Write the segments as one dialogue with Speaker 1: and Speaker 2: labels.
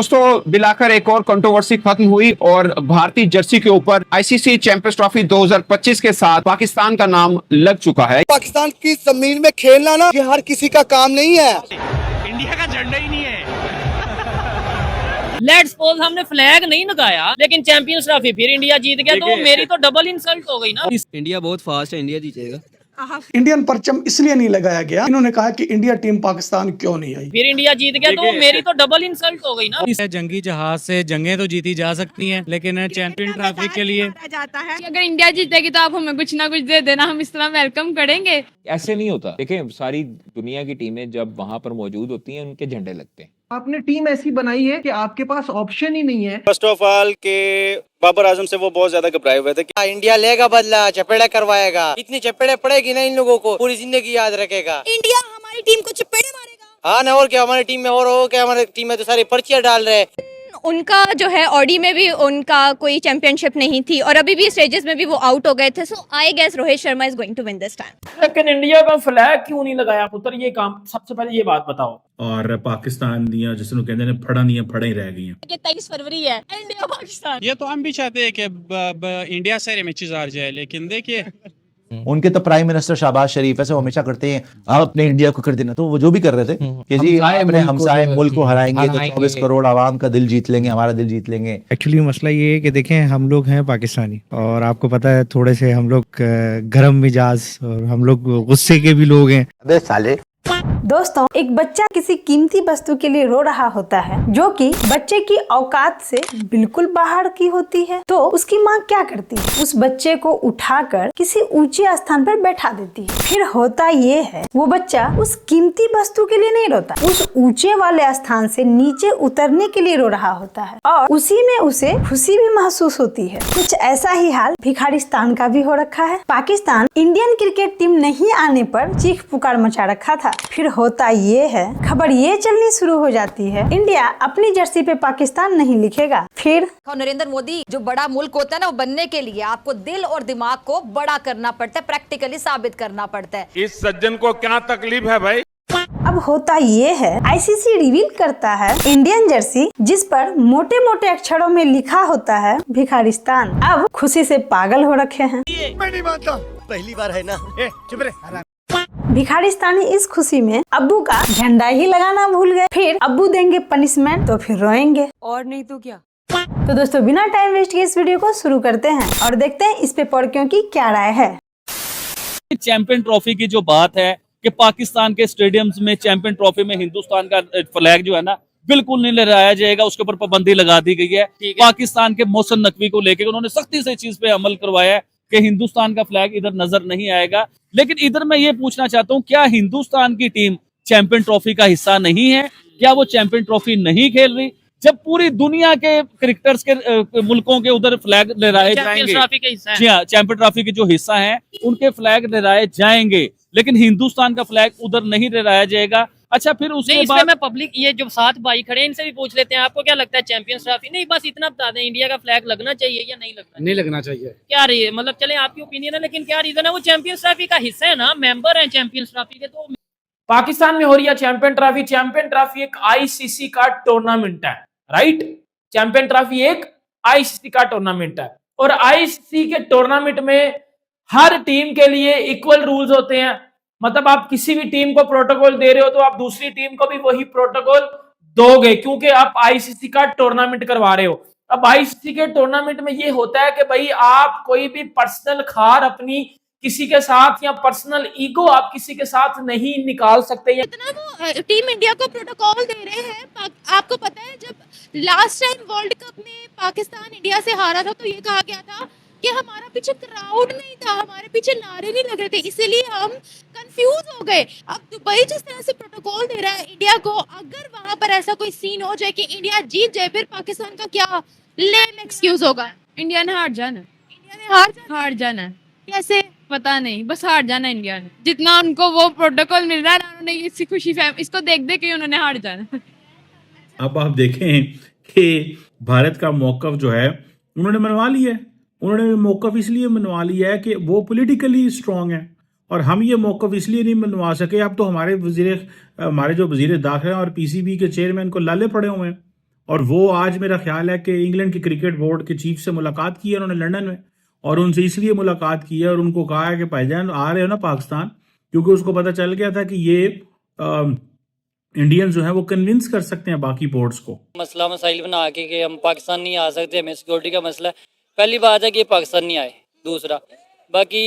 Speaker 1: दोस्तों बिलाकर एक और कंट्रोवर्सी खत्म हुई और भारतीय जर्सी के ऊपर आईसीसी चैंपियंस ट्रॉफी 2025 के साथ पाकिस्तान का नाम लग चुका है।
Speaker 2: पाकिस्तान की जमीन में खेलना ना ये हर किसी का काम नहीं है।
Speaker 3: इंडिया का झंडा ही नहीं है।
Speaker 4: लेट्स सपोज हमने फ्लैग नहीं लगाया लेकिन चैंपियंस ट्रॉफी फिर इंडिया जीत गया तो मेरी तो डबल इंसल्ट हो गई ना।
Speaker 5: इंडिया बहुत फास्ट है, इंडिया जीतेगा।
Speaker 6: इंडियन परचम इसलिए नहीं लगाया गया, इन्होंने कहा कि इंडिया टीम पाकिस्तान क्यों नहीं आई।
Speaker 4: फिर इंडिया जीत गया तो मेरी तो डबल इंसल्ट हो गई ना।
Speaker 7: जंगी जहाज से जंगें तो जीती जा सकती हैं, लेकिन चैंपियन ट्रॉफी के लिए
Speaker 8: जाता है। अगर इंडिया जीतेगी तो आप हमें कुछ ना कुछ दे देना, हम इस तरह वेलकम करेंगे।
Speaker 9: ऐसे नहीं होता। देखें, सारी दुनिया की टीमें जब वहां पर मौजूद होती हैं उनके झंडे लगते हैं।
Speaker 10: आपने टीम ऐसी बनाई है कि आपके पास ऑप्शन ही नहीं है।
Speaker 11: फर्स्ट ऑफ ऑल के बाबर आजम से वो बहुत ज्यादा घबराए हुए थे कि इंडिया लेगा बदला, चपेड़ा करवाएगा। इतनी चपेड़े पड़ेगी ना इन लोगों को पूरी जिंदगी याद रखेगा।
Speaker 8: इंडिया हमारी टीम को चपेड़े मारेगा।
Speaker 11: हाँ ना, और क्या हमारी टीम में और हो क्या, हमारी टीम में तो सारी पर्चियां डाल रहे हैं।
Speaker 8: उनका जो है ऑडी में भी उनका कोई चैंपियनशिप नहीं थी और अभी भी स्टेजेस में भी वो आउट हो गए थे। So I guess Rohit Sharma is going to win this time.
Speaker 4: लेकिन इंडिया का फ्लैग क्यों नहीं लगाया पुत्र, ये काम सबसे पहले ये बात बताओ।
Speaker 12: और पाकिस्तान दियां जिसने कहते हैं फड़ा नहीं है, फड़ा ही रह गई हैं।
Speaker 8: 23 फरवरी है, इंडिया पाकिस्तान।
Speaker 7: ये तो हम भी चाहते हैं कि इंडिया सारे मैचेस हार जाए, लेकिन देखिए
Speaker 13: उनके तो प्राइम मिनिस्टर शहबाज शरीफ ऐसे हमेशा करते हैं आप अपने इंडिया को कर देना, तो वो जो भी कर रहे थे कि जी अपने हमसाए मुल्क को हराएंगे तो 24 करोड़ आवाम का दिल जीत लेंगे, हमारा दिल जीत लेंगे।
Speaker 14: एक्चुअली मसला ये है कि देखें हम लोग हैं पाकिस्तानी और आपको पता है थोड़े से हम लोग गरम मिजाज और हम लोग गुस्से के भी लोग हैं।
Speaker 13: अबे साले।
Speaker 15: दोस्तों, एक बच्चा किसी कीमती वस्तु के लिए रो रहा होता है जो कि बच्चे की औकात से बिल्कुल बाहर की होती है, तो उसकी माँ क्या करती है? उस बच्चे को उठाकर किसी ऊंचे स्थान पर बैठा देती है। फिर होता ये है वो बच्चा उस कीमती वस्तु के लिए नहीं रोता, उस ऊंचे वाले स्थान से नीचे उतरने के लिए रो रहा होता है और उसी में उसे खुशी भी महसूस होती है। कुछ ऐसा ही हाल भिखारिस्तान का भी हो रखा है। पाकिस्तान इंडियन क्रिकेट टीम नहीं आने पर चीख पुकार मचा रखा था। फिर होता ये है, खबर ये चलनी शुरू हो जाती है, इंडिया अपनी जर्सी पे पाकिस्तान नहीं लिखेगा। फिर
Speaker 8: नरेंद्र मोदी जो बड़ा मुल्क होता है ना, वो बनने के लिए आपको दिल और दिमाग को बड़ा करना पड़ता है, प्रैक्टिकली साबित करना पड़ता है।
Speaker 3: इस सज्जन को क्या तकलीफ है भाई?
Speaker 15: अब होता ये है, आईसीसी रिवील करता है इंडियन जर्सी जिस पर मोटे मोटे अक्षरों में लिखा होता है भिखारिस्तान, अब खुशी से पागल हो रखे हैं।
Speaker 2: मैं नहीं मानता,
Speaker 11: पहली बार है ना।
Speaker 2: चुप रहे।
Speaker 15: भिखारिस्तानी इस खुशी में अब्बू का झंडा ही लगाना भूल गए। फिर अब्बू देंगे पनिशमेंट तो फिर रोएंगे,
Speaker 8: और नहीं तो क्या।
Speaker 15: तो दोस्तों बिना टाइम वेस्ट किए इस वीडियो को शुरू करते हैं और देखते हैं इस पे पढ़ की क्या राय है।
Speaker 4: चैंपियन ट्रॉफी की जो बात है कि पाकिस्तान के स्टेडियम्स में चैंपियन ट्रॉफी में हिंदुस्तान का फ्लैग जो है ना बिल्कुल नहीं लहराया जाएगा, उसके ऊपर पाबंदी लगा दी गई है। पाकिस्तान के मोहसिन नकवी को लेकर उन्होंने सख्ती से चीज पे अमल करवाया है कि हिंदुस्तान का फ्लैग इधर नजर नहीं आएगा। लेकिन इधर मैं ये पूछना चाहता हूँ, क्या हिंदुस्तान की टीम चैंपियन ट्रॉफी का हिस्सा नहीं है? क्या वो चैंपियन ट्रॉफी नहीं खेल रही जब पूरी दुनिया के क्रिकेटर्स के मुल्कों के उधर फ्लैग लहराए जाएंगे? जी हाँ, चैंपियन ट्रॉफी के जो हिस्सा हैं उनके फ्लैग लहराए जाएंगे, लेकिन हिंदुस्तान का फ्लैग उधर नहीं लहराया जाएगा। अच्छा, फिर उसके बाद
Speaker 5: मैं पब्लिक ये जो 7 भाई खड़े हैं इनसे भी पूछ लेते हैं, आपको क्या लगता है चैंपियंस ट्रॉफी? नहीं, बस इतना बता दें, इंडिया का फ्लैग लगना चाहिए या नहीं लगना?
Speaker 7: नहीं लगना चाहिए।
Speaker 5: क्या रही है, मतलब चले आपकी ओपिनियन है, लेकिन क्या रीजन है? वो चैंपियंस ट्रॉफी का हिस्सा है ना, मेंबर है चैंपियंस ट्रॉफी के। तो
Speaker 4: पाकिस्तान में हो रही है चैंपियन ट्रॉफी। चैंपियन ट्रॉफी एक आईसीसी का टूर्नामेंट है, राइट? चैंपियन ट्रॉफी एक आईसीसी का टूर्नामेंट है और आईसीसी के टूर्नामेंट में हर टीम के लिए इक्वल रूल्स होते हैं। मतलब आप किसी भी टीम को प्रोटोकॉल दे रहे हो तो आप दूसरी टीम को भी वही प्रोटोकॉल दोगे, क्योंकि आप आईसीसी का टूर्नामेंट करवा रहे हो। अब आईसीसी के टूर्नामेंट में ये होता है कि भाई आप कोई भी पर्सनल खार अपनी किसी के साथ या पर्सनल ईगो आप किसी के साथ नहीं निकाल सकते।
Speaker 8: इतना वो टीम इंडिया को प्रोटोकॉल दे रहे हैं। आपको पता है जब लास्ट टाइम वर्ल्ड कप में पाकिस्तान इंडिया से हारा था तो ये कहा गया था कि हमारा पीछे क्राउड नहीं था, हमारे पीछे नारे नहीं लग रहे थे, इसीलिए हम कंफ्यूज हो गए। अब दुबई जिस तरह से प्रोटोकॉल दे रहा है इंडिया को, अगर वहां पर ऐसा कोई सीन हो जाए कि इंडिया जीत जाए, फिर पाकिस्तान का क्या लेम एक्सक्यूज होगा?
Speaker 15: इंडिया ने हार जाना,
Speaker 8: हार जाना
Speaker 15: कैसे पता नहीं, बस हार जाना इंडिया ने। जितना उनको वो प्रोटोकॉल मिल रहा है ना, उन्होंने इसकी खुशी इसको देख देख के उन्होंने हार जाना।
Speaker 12: अब आप देखें कि भारत का मौकफ जो है उन्होंने मनवा लिया है। उन्होंने मौकफ इसलिए मनवा लिया है कि वो पॉलिटिकली स्ट्रांग है और हम ये मौकफ इसलिए नहीं मनवा सके। अब तो हमारे जो वजीर दाखिला और पीसीबी के चेयरमैन को लाले पड़े हुए हैं, और वो आज मेरा ख्याल है कि इंग्लैंड के क्रिकेट बोर्ड के चीफ से मुलाकात की है उन्होंने लंदन में, और उनसे इसलिए मुलाकात की है और उनको कहा है कि भाईजान आ रहे हो ना पाकिस्तान, क्योंकि उसको पता चल गया था कि ये इंडियन जो है वो कन्विंस कर सकते हैं बाकी बोर्ड्स को।
Speaker 5: मसला मसाइल बना के कि हम पाकिस्तान नहीं आ सकते, हमें सिक्योरिटी का मसला है। पहली बात है कि पाकिस्तान नहीं आए। दूसरा, बाकी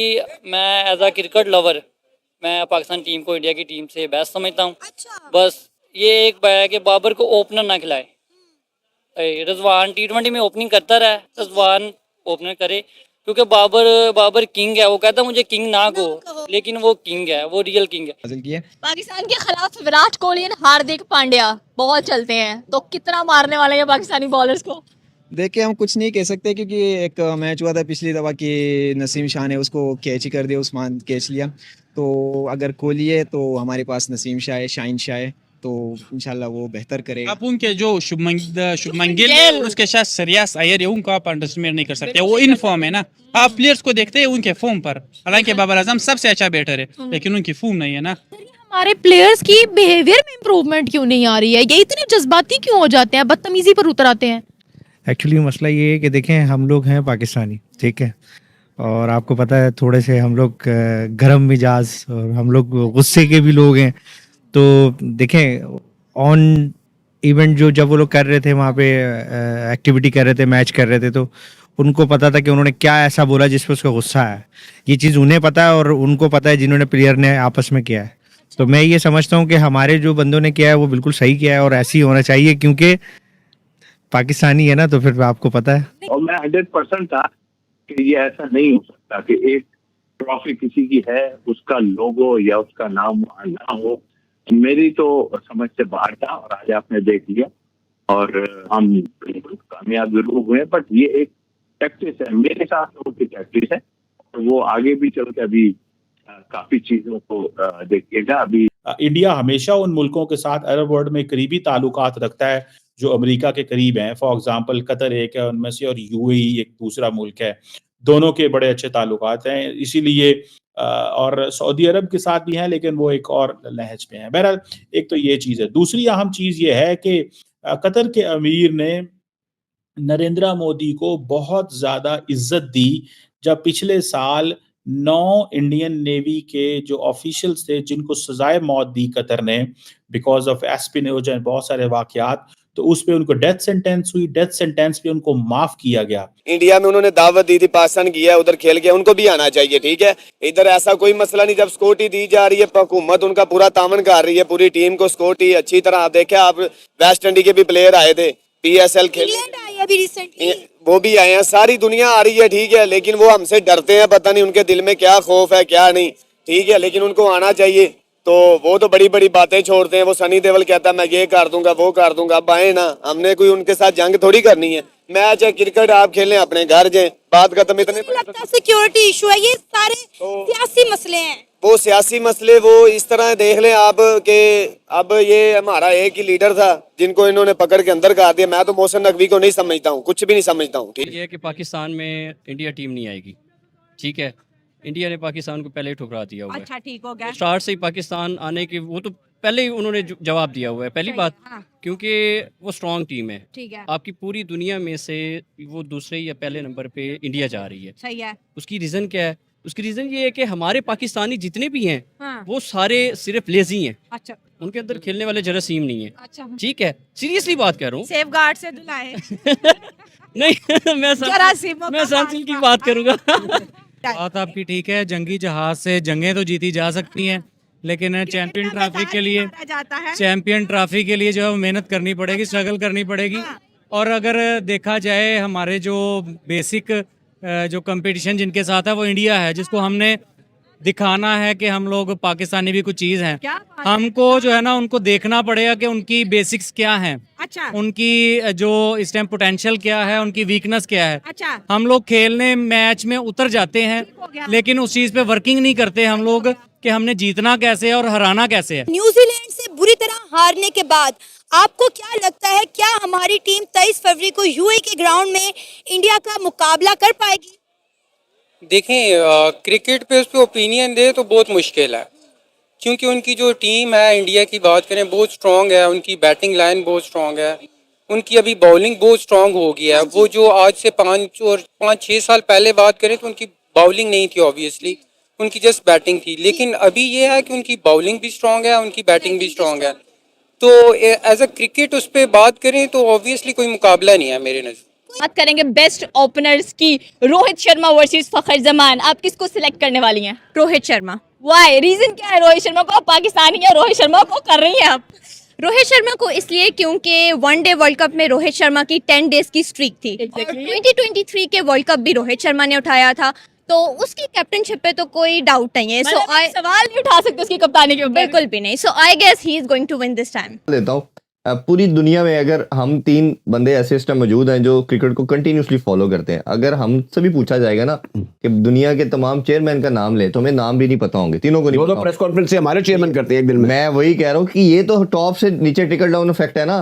Speaker 5: मैं एज अ क्रिकेट लवर मैं पाकिस्तान टीम को इंडिया की टीम से बेस्ट समझता हूँ। बस ये एक है कि बाबर को ओपनर ना खिलाए। रिजवान T20 में ओपनिंग करता रहा, रिजवान ओपनर करे, क्योंकि बाबर किंग है। वो कहता है मुझे किंग ना कहो, लेकिन वो किंग है, वो रियल किंग है।
Speaker 8: पाकिस्तान के खिलाफ विराट कोहली और हार्दिक पांड्या बहुत चलते हैं, तो कितना मारने वाले हैं पाकिस्तानी बॉलर्स को?
Speaker 11: देखिए हम कुछ नहीं कह सकते, क्योंकि एक मैच हुआ था पिछली दफ़ा कि नसीम शाह ने उसको कैच ही कर दिया, उस्मान कैच लिया। तो अगर कोहली है तो हमारे पास नसीम शाह है, शाहीन शाह है, तो इंशाल्लाह वो बेहतर करेगा।
Speaker 7: आप उनके जो शुभमन गिल है और उसके साथ श्रेयस अय्यर है, उनको आप अंडरस्टिमेट नहीं कर सकते। वो इन फॉर्म है ना, आप प्लेयर्स को देखते हैं उनके फॉर्म पर। हालांकि बाबर आजम सबसे अच्छा बैटर है, लेकिन उनकी फॉर्म नहीं है ना।
Speaker 8: हमारे प्लेयर्स की बिहेवियर में इम्प्रूवमेंट क्यों नहीं आ रही है? ये इतने जज्बाती क्यों हो जाते हैं, बदतमीजी पर उतर आते हैं?
Speaker 14: एक्चुअली मसला ये है कि देखें हम लोग हैं पाकिस्तानी, ठीक है, और आपको पता है थोड़े से हम लोग गर्म मिजाज और हम लोग गुस्से के भी लोग हैं। तो देखें ऑन इवेंट जो जब वो लोग कर रहे थे वहाँ पे एक्टिविटी कर रहे थे, मैच कर रहे थे, तो उनको पता था कि उन्होंने क्या ऐसा बोला जिस पर उसका गुस्सा है। ये चीज़ उन्हें पता है और उनको पता है जिन्होंने प्लेयर ने आपस में किया है। तो मैं ये समझता हूँ कि हमारे जो बंदों ने किया है वो बिल्कुल सही किया है और ऐसे ही होना चाहिए, क्योंकि पाकिस्तानी है ना, तो फिर आपको पता है।
Speaker 12: और मैं 100% था कि ये ऐसा नहीं हो सकता कि एक ट्रॉफी किसी की है, उसका लोगो या उसका नाम ना हो। मेरी तो समझ से बाहर था और आज आपने देख लिया, और हम बिल्कुल कामयाब जरूर हुए, बट ये एक प्रैक्टिस है, मेरे साथ लोगों की प्रैक्टिस है, और वो आगे भी चल के अभी काफी चीजों को देखिएगा। अभी इंडिया हमेशा उन मुल्कों के साथ अरब वर्ल्ड में करीबी ताल्लुकात रखता है जो अमेरिका के करीब हैं। फॉर एग्जांपल कतर एक है उनमें से, और यूएई एक दूसरा मुल्क है। दोनों के बड़े अच्छे ताल्लुकात हैं, इसीलिए और सऊदी अरब के साथ भी हैं, लेकिन वो एक और लहज पे हैं। बहरहाल एक तो ये चीज़ है। दूसरी अहम चीज़ ये है कि कतर के अमीर ने नरेंद्र मोदी को बहुत ज़्यादा इज्जत दी जब पिछले साल 9 इंडियन नेवी के जो ऑफिशियल्स थे जिनको सजाए मौत दी कतर ने बिकॉज ऑफ एस्पिनोज एंड बहुत सारे वाकयात, तो उस पे उनको डेथ सेंटेंस हुई। डेथ सेंटेंस पे उनको माफ किया गया।
Speaker 11: इंडिया में उन्होंने दावत दी थी, पाकिस्तान किया, उधर खेल गया, उनको भी आना चाहिए, ठीक है। इधर ऐसा कोई मसला नहीं। जब सिक्योरिटी दी जा रही है, हुकूमत उनका पूरा तामन कर रही है, पूरी टीम को सिक्योरिटी अच्छी तरह। आप देखे, आप वेस्ट इंडीज के भी प्लेयर आए थे PSL खेलने, वो भी आए हैं, सारी दुनिया आ रही है, ठीक है, लेकिन वो हमसे डरते हैं, पता नहीं उनके दिल में क्या खौफ है क्या नहीं, ठीक है, लेकिन उनको आना चाहिए। तो वो तो बड़ी बड़ी बातें छोड़ते हैं। वो सनी देओल कहता है मैं ये कर दूंगा वो कर दूंगा, अब आए ना, हमने कोई उनके साथ जंग थोड़ी करनी है। मैच है, क्रिकेट आप खेलें, अपने घर जाए, बात खत्म। इतने
Speaker 8: सिक्योरिटी इशू है, ये सारे सियासी मसले हैं।
Speaker 11: वो सियासी मसले वो इस तरह देख लें आप कि अब ये हमारा एक ही लीडर था जिनको इन्होंने पकड़ के अंदर कर दिया। मैं तो मोहसिन नकवी को नहीं समझता हूँ, कुछ भी नहीं समझता हूँ। ठीक
Speaker 5: है कि पाकिस्तान में इंडिया टीम नहीं आएगी, ठीक है। इंडिया ने पाकिस्तान को पहले ही ठुकरा दिया हुआ है।
Speaker 8: अच्छा, ठीक हो गया।
Speaker 5: स्टार्ट से ही पाकिस्तान आने की वो तो पहले ही उन्होंने जवाब दिया हुआ है। पहली बात, क्योंकि वो स्ट्रॉन्ग टीम है,
Speaker 8: ठीक है।
Speaker 5: आपकी पूरी दुनिया में से वो दूसरे या पहले नंबर पे इंडिया जा रही है।
Speaker 8: सही है।
Speaker 5: उसकी रीज़न क्या है? उसकी रीज़न ये है कि हमारे पाकिस्तानी जितने भी हैं,
Speaker 8: हाँ।
Speaker 5: वो सारे सिर्फ लेजी हैं।
Speaker 8: अच्छा,
Speaker 5: उनके अंदर खेलने वाले जरासीम नहीं है।
Speaker 8: अच्छा,
Speaker 5: ठीक है, सीरियसली बात कर रहा हूँ।
Speaker 8: सेफगार्ड से धुलाए
Speaker 5: नहीं मैं संचिल की बात करूँगा।
Speaker 7: बात आपकी ठीक है, जंगी जहाज से जंगें तो जीती जा सकती हैं, लेकिन चैंपियन ट्रॉफी के लिए जो है मेहनत करनी पड़ेगी, स्ट्रगल करनी पड़ेगी। और अगर देखा जाए हमारे जो बेसिक जो कंपटीशन जिनके साथ है वो इंडिया है, जिसको हमने दिखाना है कि हम लोग पाकिस्तानी भी कुछ चीज़ हैं। हमको जो है ना उनको देखना पड़ेगा कि उनकी बेसिक्स क्या हैं।
Speaker 8: अच्छा,
Speaker 7: उनकी जो इस टाइम पोटेंशियल क्या है, उनकी वीकनेस क्या है।
Speaker 8: अच्छा,
Speaker 7: हम लोग खेलने मैच में उतर जाते हैं, लेकिन उस चीज़ पे वर्किंग नहीं करते हम लोग कि हमने जीतना कैसे है और हराना कैसे है।
Speaker 8: न्यूजीलैंड से बुरी तरह हारने के बाद आपको क्या लगता है, क्या हमारी टीम 23 फरवरी को यूएई के ग्राउंड में इंडिया का मुकाबला कर पाएगी?
Speaker 11: देखें, क्रिकेट पे उस पर ओपिनियन दे तो बहुत मुश्किल है, क्योंकि उनकी जो टीम है, इंडिया की बात करें, बहुत स्ट्रॉन्ग है, उनकी बैटिंग लाइन बहुत स्ट्रॉन्ग है,
Speaker 5: उनकी अभी बॉलिंग बहुत स्ट्रांग हो गया है। वो जो आज से 5-6 साल पहले बात करें तो उनकी बॉलिंग नहीं थी, ऑब्वियसली उनकी जस्ट बैटिंग थी। लेकिन अभी ये है कि उनकी बॉलिंग भी स्ट्रांग है, उनकी बैटिंग भी स्ट्रांग है। तो एज अ क्रिकेट उस पर बात करें तो ऑब्वियसली कोई मुकाबला नहीं है मेरे नज़र।
Speaker 8: बात करेंगे बेस्ट ओपनर्स की, रोहित शर्मा वर्सेस फखर जमान, आप किसको सिलेक्ट करने वाली हैं? रोहित शर्मा। वाई, रीजन क्या है? रोहित शर्मा को आप पाकिस्तानी या रोहित शर्मा को कर रही हैं आप? रोहित शर्मा को इसलिए क्योंकि वनडे वर्ल्ड कप में रोहित शर्मा की 10 डेज की स्ट्रीक थी। और 2023 के वर्ल्ड कप भी रोहित शर्मा ने उठाया था, तो उसकी कैप्टनशिप पे तो कोई डाउट नहीं है। सो आई सवाल नहीं उठा सकते उसकी कप्तानी के ऊपर, बिल्कुल भी नहीं। So I guess he is going to win this time.
Speaker 11: लेता हूँ पूरी दुनिया में अगर हम 3 बंदे ऐसे इस टाइम मौजूद हैं जो क्रिकेट को कंटिन्यूसली फॉलो करते हैं, अगर हमसे भी पूछा जाएगा ना कि दुनिया के तमाम चेयरमैन का नाम ले तो हमें नाम भी नहीं पता होंगे, तीनों को नहीं पता। प्रेस कॉन्फ्रेंस से हमारे चेयरमैन करते हैं एक दिन में। मैं वही कह रहा हूँ कि ये तो टॉप से नीचे टिकल डाउन इफेक्ट है ना।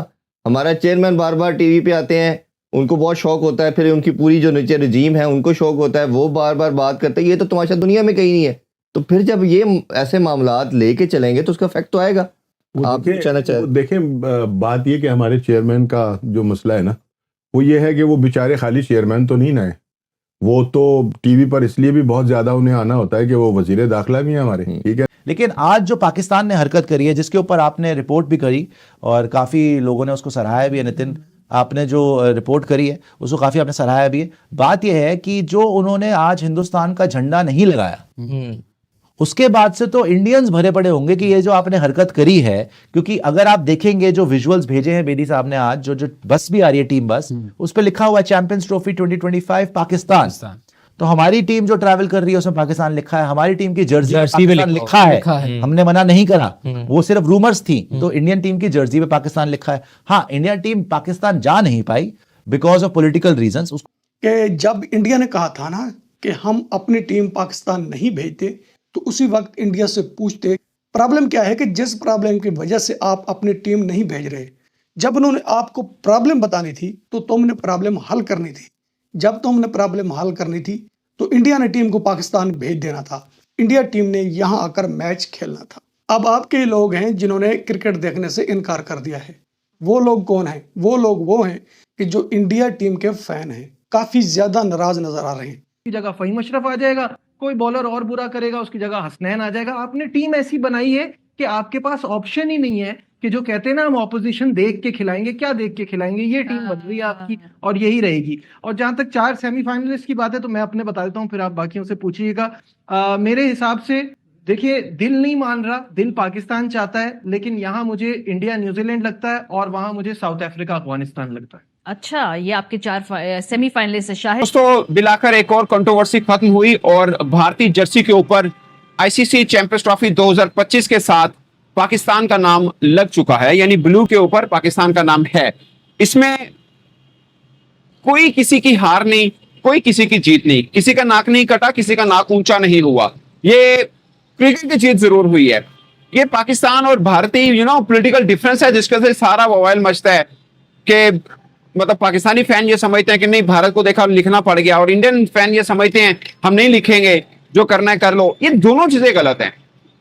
Speaker 11: हमारा चेयरमैन बार बार टीवी पे आते हैं, उनको बहुत शौक होता है, फिर उनकी पूरी जो नीचे रजीम है उनको शौक होता है, वो बार बार बात करते हैं। ये तो तमाशा दुनिया में कहीं नहीं है। तो फिर जब ये ऐसे मामलात लेके चलेंगे तो उसका इफेक्ट तो आएगा। आप
Speaker 12: देखें, बात ये कि हमारे चेयरमैन का जो मसला है ना, वो ये है कि वो बेचारे खाली चेयरमैन तो नहीं ना है, वो तो टीवी पर इसलिए भी बहुत ज्यादा उन्हें आना होता है कि वो वजीर दाखिला भी है हमारे, ठीक है।
Speaker 13: लेकिन आज जो पाकिस्तान ने हरकत करी है, जिसके ऊपर आपने रिपोर्ट भी करी और काफ़ी लोगों ने उसको सराहाया भी है, नितिन आपने जो रिपोर्ट करी है उसको काफ़ी आपने सराहाया भी है। बात यह है कि जो उन्होंने आज हिंदुस्तान का झंडा नहीं लगाया, उसके बाद से तो इंडियंस भरे पड़े होंगे कि ये जो आपने हरकत करी है। क्योंकि अगर आप देखेंगे जो विजुअल्स भेजे हैं बेदी साहब ने आज, जो बस भी आ रही है टीम बस, उस पर लिखा हुआ है चैंपियंस ट्रॉफी 2025 पाकिस्तान। तो हमारी टीम जो ट्रैवल कर रही है उसमें पाकिस्तान लिखा है, हमारी टीम की जर्सी पे लिखा है। हमने मना नहीं करा, वो सिर्फ रूमर्स थी। तो इंडियन टीम की जर्सी पे पाकिस्तान लिखा है। हाँ, इंडियन टीम पाकिस्तान जा नहीं पाई बिकॉज ऑफ पॉलिटिकल रीजंस।
Speaker 6: जब इंडिया ने कहा था ना कि हम अपनी टीम पाकिस्तान नहीं भेजते, तो उसी वक्त इंडिया से पूछते प्रॉब्लम क्या है कि जिस प्रॉब्लम की वजह से आप अपनी टीम नहीं भेज रहे, जब उन्होंने आपको प्रॉब्लम बतानी थी तो तुमने प्रॉब्लम हल करनी थी। जब तुमने प्रॉब्लम हल करनी थी तो इंडिया ने टीम को पाकिस्तान भेज देना था। इंडिया टीम ने यहाँ आकर मैच खेलना था। अब आपके लोग हैं जिन्होंने क्रिकेट देखने से इनकार कर दिया है। वो लोग कौन हैं? वो लोग वो हैं कि जो इंडिया टीम के फैन हैं, काफ़ी ज़्यादा नाराज नजर आ रहे हैं।
Speaker 10: की जगह फहीम अशरफ आ जाएगा, कोई बॉलर और बुरा करेगा उसकी जगह हसनैन आ जाएगा। आपने टीम ऐसी बनाई है कि आपके पास ऑप्शन ही नहीं है कि जो कहते हैं ना हम ऑपोजिशन देख के खिलाएंगे, क्या देख के खिलाएंगे। ये टीम बन रही है आपकी और यही रहेगी। और जहां तक 4 सेमीफाइनलिस्ट की बात है तो मैं अपने बता देता हूं, फिर आप बाकियों से पूछिएगा। मेरे हिसाब से देखिए, दिल नहीं मान रहा, दिल पाकिस्तान चाहता है, लेकिन यहाँ मुझे इंडिया न्यूजीलैंड लगता है और वहां मुझे साउथ अफ्रीका अफगानिस्तान लगता है।
Speaker 8: अच्छा, ये आपके 4 सेमीफाइनलिस्ट है। शाहिद
Speaker 1: दोस्तों, मिलाकर एक और कंट्रोवर्सी खत्म हुई और भारतीय जर्सी के ऊपर आईसीसी चैंपियंस ट्रॉफी 2025 के साथ पाकिस्तान का नाम लग चुका है, यानी ब्लू के ऊपर पाकिस्तान का नाम है। इसमें कोई किसी की हार नहीं, कोई किसी की जीत नहीं, किसी का नाक नहीं कटा, किसी का नाक ऊंचा नहीं हुआ। ये क्रिकेट की जीत जरूर हुई है। ये पाकिस्तान और भारतीय पॉलिटिकल डिफरेंस है जिसके से सारा बवाल मचता है कि मतलब पाकिस्तानी फैन ये समझते हैं कि नहीं, भारत को देखा लिखना पड़ गया, और इंडियन फैन ये समझते हैं हम नहीं लिखेंगे, जो करना है कर लो। ये दोनों चीजें गलत हैं।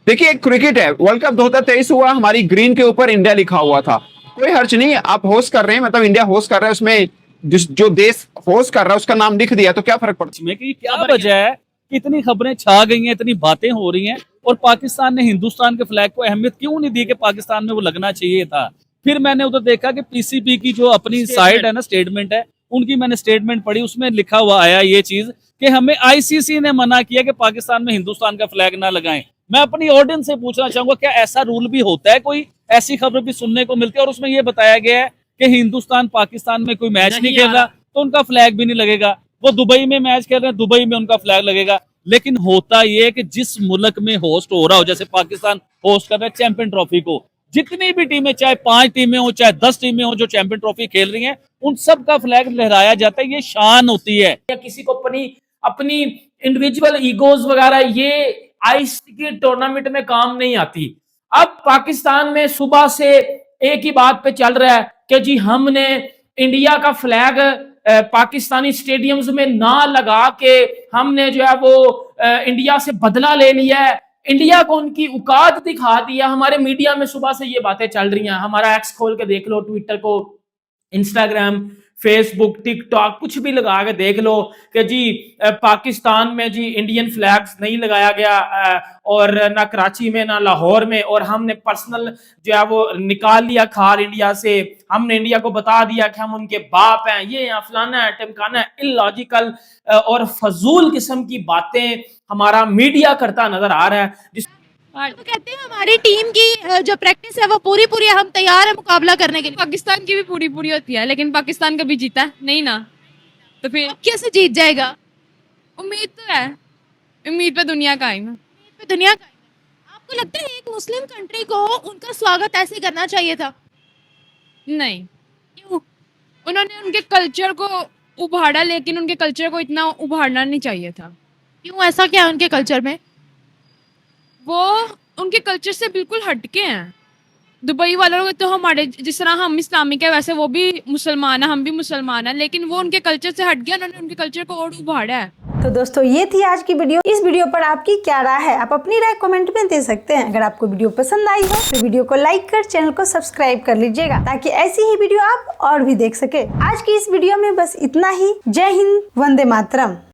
Speaker 1: देखिए, क्रिकेट है, वर्ल्ड कप 2023 हुआ, हमारी ग्रीन के ऊपर इंडिया लिखा हुआ था, कोई हर्ज नहीं। आप होस्ट कर रहे हैं, मतलब इंडिया होस्ट कर रहा है, उसमें जो देश होस्ट कर रहा है उसका नाम लिख दिया, तो क्या फर्क पड़ता है?
Speaker 4: क्या वजह है कि इतनी खबरें छा गई हैं, इतनी बातें हो रही हैं, और पाकिस्तान ने हिंदुस्तान के फ्लैग को अहमियत क्यों नहीं दी कि पाकिस्तान में वो लगना चाहिए था। फिर मैंने उधर देखा कि पीसीबी की जो अपनी साइट है ना, स्टेटमेंट है, उनकी मैंने स्टेटमेंट पढ़ी, उसमें लिखा हुआ आया ये चीज कि हमें आईसीसी ने मना किया कि पाकिस्तान में हिंदुस्तान का फ्लैग ना लगाएं। मैं अपनी ऑडियंस से पूछना चाहूंगा, क्या ऐसा रूल भी होता है? कोई ऐसी खबर भी सुनने को मिलती है? और उसमें यह बताया गया है कि हिंदुस्तान पाकिस्तान में कोई मैच नहीं खेल रहा तो उनका फ्लैग भी नहीं लगेगा। वो दुबई में मैच खेल रहे हैं, दुबई में उनका फ्लैग लगेगा। लेकिन होता यह है कि जिस मुल्क में होस्ट हो रहा हो, जैसे पाकिस्तान होस्ट कर रहा है चैंपियन ट्रॉफी को, जितनी भी टीमें, चाहे 5 टीमें हो, चाहे 10 टीमें हो जो चैंपियन ट्रॉफी खेल रही हैं, उन सब का फ्लैग लहराया जाता है। ये शान होती है।
Speaker 5: या किसी को अपनी इंडिविजुअल ईगोज वगैरह ये आईसीसी के टूर्नामेंट में काम नहीं आती। अब पाकिस्तान में सुबह से एक ही बात पे चल रहा है कि जी हमने इंडिया का फ्लैग पाकिस्तानी स्टेडियम्स में ना लगा के हमने जो है वो इंडिया से बदला ले लिया है, इंडिया को उनकी औकात दिखा दिया। हमारे मीडिया में सुबह से ये बातें चल रही हैं। हमारा एक्स खोल के देख लो, ट्विटर को
Speaker 7: इंस्टाग्राम, फेसबुक, टिकटॉक कुछ भी लगा के देख लो कि जी पाकिस्तान में जी इंडियन फ्लैग्स नहीं लगाया गया और ना कराची में ना लाहौर में, और हमने पर्सनल जो है वो निकाल लिया खार इंडिया से, हमने इंडिया को बता दिया कि हम उनके बाप हैं, ये यहाँ फलाना है टिमकाना है। इलॉजिकल और फजूल किस्म की बातें हमारा मीडिया करता नजर आ रहा है।
Speaker 8: वो कहते हैं हमारी टीम की जो प्रैक्टिस है वो पूरी पूरी, हम तैयार है मुकाबला करने के लिए।
Speaker 15: पाकिस्तान की भी पूरी पूरी होती है, लेकिन पाकिस्तान कभी जीता नहीं ना, तो फिर
Speaker 8: अब कैसे जीत जाएगा?
Speaker 15: उम्मीद तो है, उम्मीद पे दुनिया कायम है।
Speaker 8: दुनिया का आपको लगता है एक मुस्लिम कंट्री को उनका स्वागत ऐसे करना चाहिए था?
Speaker 15: नहीं,
Speaker 8: क्यों?
Speaker 15: उन्होंने उनके कल्चर को उभारा, लेकिन उनके कल्चर को इतना उभारना नहीं चाहिए था।
Speaker 8: क्यों, ऐसा क्या है उनके कल्चर में?
Speaker 15: वो उनके कल्चर से बिल्कुल हटके हैं। दुबई वालों को तो हमारे जिस तरह हम इस्लामिक है वैसे वो भी मुसलमान है, हम भी मुसलमान हैं, लेकिन वो उनके कल्चर से हट गया, उन्होंने उनके कल्चर को और उभारा है।
Speaker 16: तो दोस्तों ये थी आज की वीडियो। इस वीडियो पर आपकी क्या राय है, आप अपनी राय कमेंट में दे सकते हैं। अगर आपको वीडियो पसंद आई हो तो वीडियो को लाइक कर चैनल को सब्सक्राइब कर लीजिएगा, ताकि ऐसी ही वीडियो आप और भी देख सके। आज की इस वीडियो में बस इतना ही। जय हिंद, वंदे मातरम।